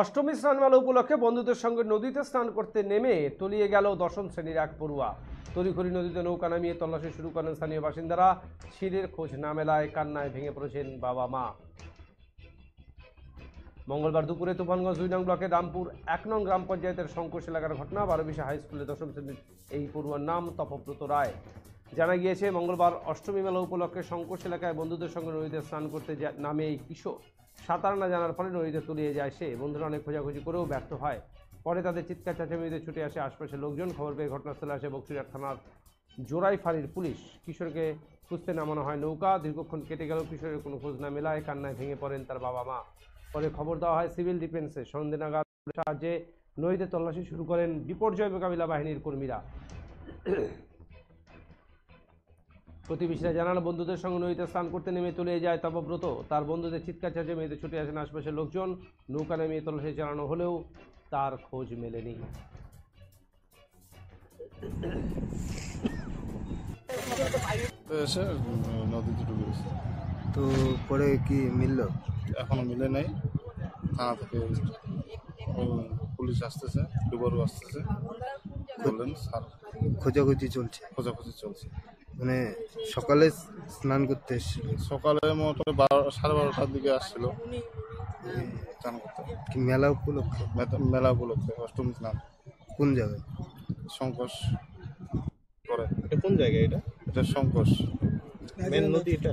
অষ্টমী স্নানমেলা উপলক্ষে বন্ধুদের সঙ্গে নদীতে স্নান করতে নেমে তলিয়ে গেল দশম শ্রেণীর এক পড়ুয়া। তড়িঘড়ি নদীতে নৌকা নামিয়ে তল্লাশি শুরু করেন স্থানীয় বাসিন্দারা। ছিলের খোঁজ না মেলায় কান্নায় ভেঙে পড়েছেন বাবা মা। মঙ্গলবার দুপুরে তুফানগঞ্জ 2 নং ব্লকের রামপুর 1 নং গ্রাম পঞ্চায়েতের শঙ্কোশ এলাকার ঘটনা। 12 হাই স্কুলে দশম শ্রেণীর এই পড়ুয়ার নাম তপব্রত রায়। জানা গিয়েছে, মঙ্গলবার অষ্টমী মেলা উপলক্ষে শঙ্কোশ এলাকায় বন্ধুদের সঙ্গে নদীতে স্নান করতে নামে এই কিশোর সাঁতার না জানার ফলে নদীতে তলিয়ে যায় সে। বন্ধুরা অনেক খোঁজাখুঁজি করেও ব্যর্থ হয়। পরে তাদের চিৎকার চেঁচামেচিতে ছুটে আসে আশপাশের লোকজন। খবর পেয়ে ঘটনাস্থলে আসে বক্সিরহাট থানার জোড়াই ফাঁড়ির পুলিশ। কিশোরকে খুঁজতে নামানো হয় নৌকা। দীর্ঘক্ষণ কেটে গেল, কিশোরের কোনো খোঁজ না মেলায় কান্নায় ভেঙে পড়েন তার বাবা মা। পরে খবর দেওয়া হয় সিভিল ডিফেন্সে। সন্ধ্যে নাগাদ সাহায্যে নদীতে তল্লাশি শুরু করেন বিপর্যয় মোকাবিলা বাহিনীর কর্মীরা। প্রতিবেশীরা জানান, বন্ধুদের সঙ্গে নদীতে স্নান করতে নেমে তলিয়ে যায় তপব্রত। তার বন্ধুদের চিৎকার চেঁচামেচিতে ছুটে আসেন আশপাশের লোকজন। নৌকা নামিয়ে তল্লাশি চালানো হলেও তার খোঁজ মেলেনি। এসে নদীতে ডুবে গেছে। তো পরে কি মিলল? এখনো মিলে নাই। থানা থেকে পুলিশ আসতেছে, ডুবারও আসতেছে, বললেন স্যার খোঁজাখুঁজি চলছে। খোঁজাখুঁজি চলছে। মানে সকালে স্নান করতে এসেছিল? সকালে মোটামুটি 12:30টার দিকে আসছিল স্নান করতে। কি মেলা উপলক্ষে? মেলা উপলক্ষে অষ্টমী স্নান। কোন জায়গায়? শঙ্কোশ করে। এটা কোন জায়গা? এটা এটা শঙ্কোশ মেন নদী এটা।